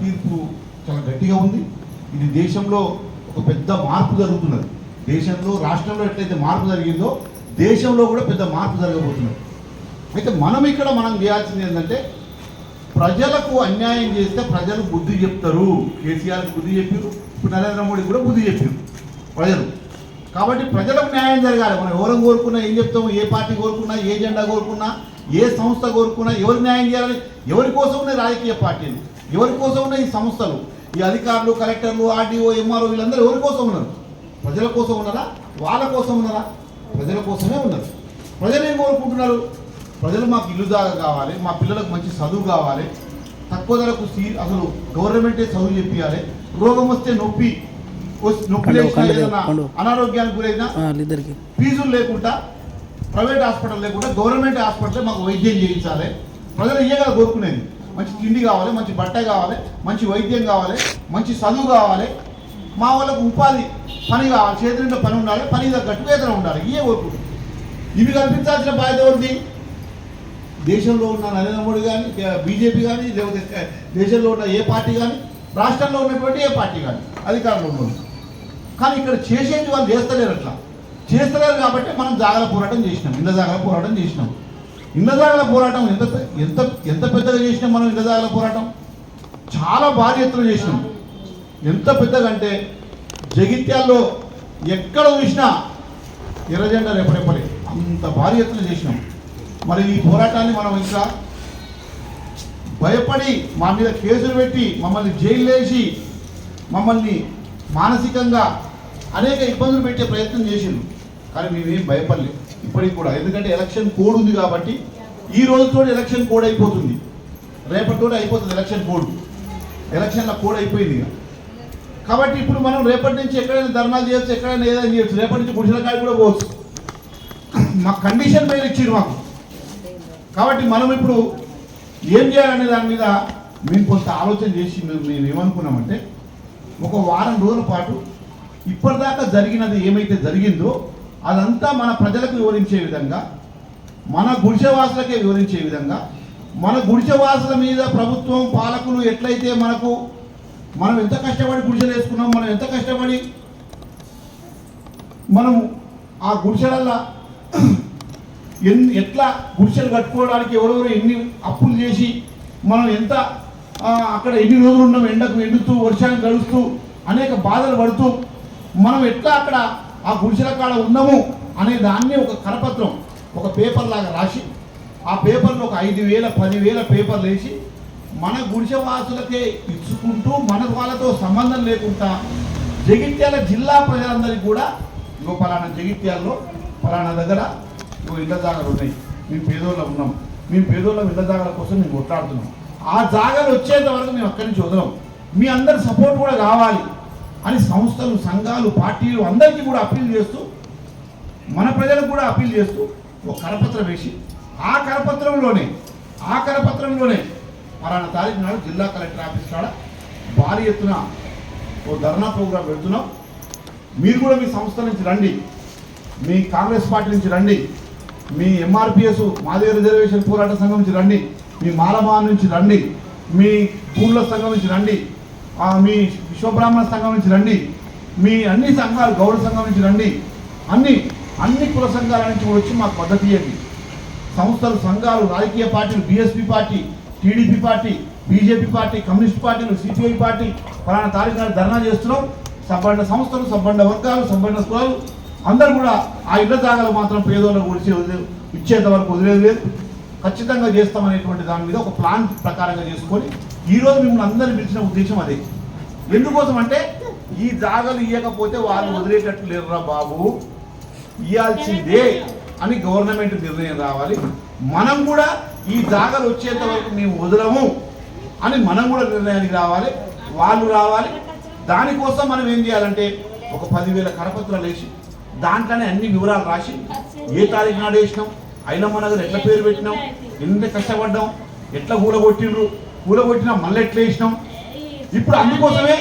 తీర్పు చాలా గట్టిగా ఉంది. ఇది దేశంలో ఒక పెద్ద మార్పు జరుగుతున్నది. దేశంలో రాష్ట్రంలో ఎట్లయితే మార్పు జరిగిందో దేశంలో కూడా పెద్ద మార్పు జరగబోతున్నది. అయితే మనం చేయాల్సింది ఏంటంటే ప్రజలకు అన్యాయం చేస్తే ప్రజలు బుద్ధి చెప్తారు. కేసీఆర్కి బుద్ధి చెప్పారు, ఇప్పుడు నరేంద్ర మోడీ కూడా బుద్ధి చెప్పారు ప్రజలు. కాబట్టి ప్రజలకు న్యాయం జరగాలి. మనం ఎవరు కోరుకున్నా ఏం చెప్తాము, ఏ పార్టీ కోరుకున్నా, ఏ జెండా కోరుకున్నా, ఏ సంస్థ కోరుకున్నా ఎవరు న్యాయం చేయాలి? ఎవరి కోసం ఉన్నాయి రాజకీయ పార్టీలు, ఎవరి కోసం ఉన్నాయి ఈ సంస్థలు, ఈ అధికారులు, కలెక్టర్లు, ఆర్డీఓ, ఎంఆర్ఓ వీళ్ళందరూ ఎవరి కోసం ఉన్నారు? ప్రజల కోసం ఉన్నారా? వాళ్ళ కోసం ఉన్నారా? ప్రజల కోసమే ఉన్నారు. ప్రజలు ఏం కోరుకుంటున్నారు? ప్రజలు మాకు ఇల్లు జాగా కావాలి, మా పిల్లలకు మంచి చదువు కావాలి, తక్కువ ధరకు అసలు గవర్నమెంటే చదువు చెప్పియాలి, రోగం వస్తే నొప్పి లేకుండా ఏదైనా అనారోగ్యానికి గురైనా ఫీజులు లేకుండా, ప్రైవేట్ హాస్పిటల్ లేకుండా గవర్నమెంట్ హాస్పిటల్ మాకు వైద్యం చేయించాలి. ప్రజలు ఇయ్యగా కోరుకునేది మంచి తిండి కావాలి, మంచి బట్ట కావాలి, మంచి వైద్యం కావాలి, మంచి చదువు కావాలి, మా వాళ్ళకు ఉపాధి పని కావాలి, చేతి నిండా పని ఉండాలి, పని తగ్గట్టు వేతనం ఉండాలి. ఇవే కోరుకుంటుంది. ఇవి కల్పించాల్సిన బాధ్యత ఎవరిది? దేశంలో ఉన్న నరేంద్ర మోడీ కానీ, బీజేపీ కానీ, లేకపోతే దేశంలో ఉన్న ఏ పార్టీ కానీ, రాష్ట్రంలో ఉన్నటువంటి ఏ పార్టీ కానీ, అధికారంలో ఉన్నది. కానీ ఇక్కడ చేసేది వాళ్ళు చేస్తలేరు. అట్లా చేస్తలేరు కాబట్టి మనం జాగ్రత్త పోరాటం చేసినాం, ఇళ్ళ జాగ్రత్త పోరాటం చేసినాం. ఇళ్ళ జాగ్రత్త పోరాటం ఎంత ఎంత ఎంత పెద్దగా చేసినాం మనం. ఇళ్ళ జాగ్రత్త పోరాటం చాలా భారీ ఎత్తున చేసినాం. ఎంత పెద్దగా అంటే జగిత్యాల్లో ఎక్కడ చూసినా ఎర్రజెండా రేపరేపలే, అంత భారీ ఎత్తున చేసినాం. మరి ఈ పోరాటాన్ని మనం ఇంకా భయపడి మా మీద కేసులు పెట్టి మమ్మల్ని జైలు వేసి మమ్మల్ని మానసికంగా అనేక ఇబ్బందులు పెట్టే ప్రయత్నం చేసిండు. కానీ మేమేం భయపడలేదు ఇప్పటికి కూడా. ఎందుకంటే ఎలక్షన్ కోడ్ ఉంది కాబట్టి ఈ రోజుతో ఎలక్షన్ కోడ్ అయిపోతుంది, రేపటితో అయిపోతుంది ఎలక్షన్ కోడ్. ఎలక్షన్ల కోడ్ అయిపోయింది ఇక. కాబట్టి ఇప్పుడు మనం రేపటి నుంచి ఎక్కడైనా ధర్నాలు చేయొచ్చు, ఎక్కడైనా ఏదైనా చేయొచ్చు. రేపటి నుంచి గుడిసెలకాయ కూడా పోవచ్చు. మాకు కండిషన్ పేరు ఇచ్చారు మాకు. కాబట్టి మనం ఇప్పుడు ఏం చేయాలనే దాని మీద మేము కొంత ఆలోచన చేసి మేము ఏమనుకున్నామంటే ఒక వారం రోజుల పాటు ఇప్పటిదాకా జరిగినది ఏమైతే జరిగిందో అదంతా మన ప్రజలకు వివరించే విధంగా, మన గుడిసెవాసులకే వివరించే విధంగా, మన గుడిసెవాసుల మీద ప్రభుత్వం పాలకులు ఎట్లయితే మనం ఎంత కష్టపడి గుడిసెలు వేసుకున్నాం, మనం ఎంత కష్టపడి మనం ఆ గుడిసెలల్లో ఎట్లా గుడిసెలు కట్టుకోవడానికి ఎవరెవరు ఎన్ని అప్పులు చేసి మనం ఎంత అక్కడ ఎన్ని రోజులు ఉన్నాం, ఎండకు ఎండుతూ వర్షాన్ని గడుస్తూ అనేక బాధలు పడుతూ మనం ఎట్లా అక్కడ ఆ గుడిసెల కాడ ఉన్నాము అనే దాన్ని ఒక కరపత్రం, ఒక పేపర్ లాగా రాసి ఆ పేపర్లో ఒక 5,000 10,000 పేపర్లు వేసి మన గుడిసెవాసులకే ఇచ్చుకుంటూ మన వాళ్ళతో సంబంధం లేకుండా జగిత్యాల జిల్లా ప్రజలందరికీ కూడా ఇంకో పలానా జగిత్యాల్లో పలానా దగ్గర ఇళ్ళ జాగాలు ఉన్నాయి, మేము పేదోళ్ళం ఉన్నాం, మేము పేదోళ్ళం ఇళ్ళ జాగాల కోసం మేము కొట్లాడుతున్నాం, ఆ జాగాలు వచ్చేంత వరకు మేము అక్కడి నుంచి వదలం, మీ అందరి సపోర్ట్ కూడా కావాలి అని సంస్థలు, సంఘాలు, పార్టీలు అందరికీ కూడా అప్పీల్ చేస్తూ, మన ప్రజలకు కూడా అప్పీల్ చేస్తూ ఒక కరపత్రం వేసి ఆ కరపత్రంలోనే పలానా తారీఖు నాడు జిల్లా కలెక్టర్ ఆఫీస్ కాడ భారీ ఎత్తున ఓ ధర్నా ప్రోగ్రాం పెడుతున్నాం. మీరు కూడా మీ సంస్థ నుంచి రండి, మీ కాంగ్రెస్ పార్టీ నుంచి రండి, మీ ఎంఆర్పిఎస్ మాదిగ రిజర్వేషన్ పోరాట సంఘం నుంచి రండి, మీ మాలభాన్ నుంచి రండి, మీ పూర్ల సంఘం నుంచి రండి, మీ విశ్వబ్రాహ్మణ సంఘం నుంచి రండి, మీ అన్ని సంఘాలు గౌడ సంఘం నుంచి రండి, అన్ని కుల సంఘాల నుంచి వచ్చి మాకు మద్దతు ఇవ్వండి. సంస్థలు, సంఘాలు, రాజకీయ పార్టీలు, BSP party, TDP party, BJP party, communist పార్టీలు, సిపిఐ పార్టీ పలానా తారీఖు నాడు ధర్నా చేస్తున్నాం. సబ్బండ సంస్థలు, సబ్బండ వర్గాలు, సబ్బండ కులాలు అందరూ కూడా ఆ ఇళ్ల జాగాలు మాత్రం పేదోళ్ళకు ఇచ్చేంత వరకు వదిలేదు లేదు, ఖచ్చితంగా చేస్తామనేటువంటి దాని మీద ఒక ప్లాన్ ప్రకారంగా చేసుకొని ఈరోజు మిమ్మల్ని అందరినీ పిలిచిన ఉద్దేశం అదే. ఎందుకోసం అంటే ఈ జాగాలు ఇవ్వకపోతే వాళ్ళు వదిలేటట్టు లేరురా బాబు, ఇవ్వాల్సిందే అని గవర్నమెంట్ నిర్ణయం రావాలి. మనం కూడా ఈ జాగాలు వచ్చేంత వరకు మేము వదలము అని మనం కూడా నిర్ణయానికి రావాలి, వాళ్ళు రావాలి. దానికోసం మనం ఏం చేయాలంటే ఒక 10,000 కరపత్రాలు వేసి దాంట్లోనే అన్ని వివరాలు రాసి ఏ తారీఖు నాడు వేసినాం, ఐలమ్మ నగర్ ఎట్లా పేరు పెట్టినాం, ఎంత కష్టపడ్డాం, ఎట్లా కూలగొట్టినా మళ్ళీ ఎట్లా వేసినాం. ఇప్పుడు అందుకోసమే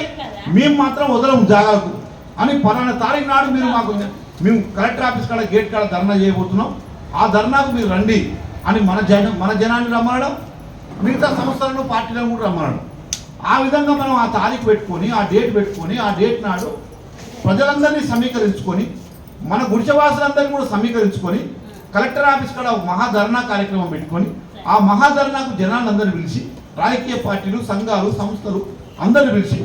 మేము మాత్రం వదలం జాగాలకు అని పలానా తారీఖు నాడు మేము కలెక్టర్ ఆఫీస్ కాడ గేట్ కాడ ధర్నా చేయబోతున్నాం, ఆ ధర్నాకు మీరు రండి అని మన జనాన్ని రమ్మనడం, మిగతా సంస్థలను పార్టీలను కూడా రమ్మనడం. ఆ విధంగా మనం ఆ తారీఖు పెట్టుకొని ఆ డేట్ పెట్టుకొని ఆ డేట్ నాడు ప్రజలందరినీ సమీకరించుకొని మన గుడిసెవాసులందరినీ కూడా సమీకరించుకొని కలెక్టర్ ఆఫీస్ కాడ ఒక మహాధర్నా కార్యక్రమం పెట్టుకొని ఆ మహాధర్నాకు జనాలందరినీ పిలిచి రాజకీయ పార్టీలు సంఘాలు సంస్థలు అందరిని పిలిచి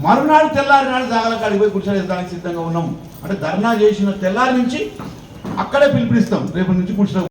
మరునాడు తెల్లారి నాడు జాగాల కాడికి పోయి గుడిసెలు వేయడానికి సిద్ధంగా ఉన్నాం. అంటే ధర్నా చేసిన తెల్లారి నుంచి అక్కడే పిలుపునిస్తాం, రేపటి నుంచి గుడిసెలు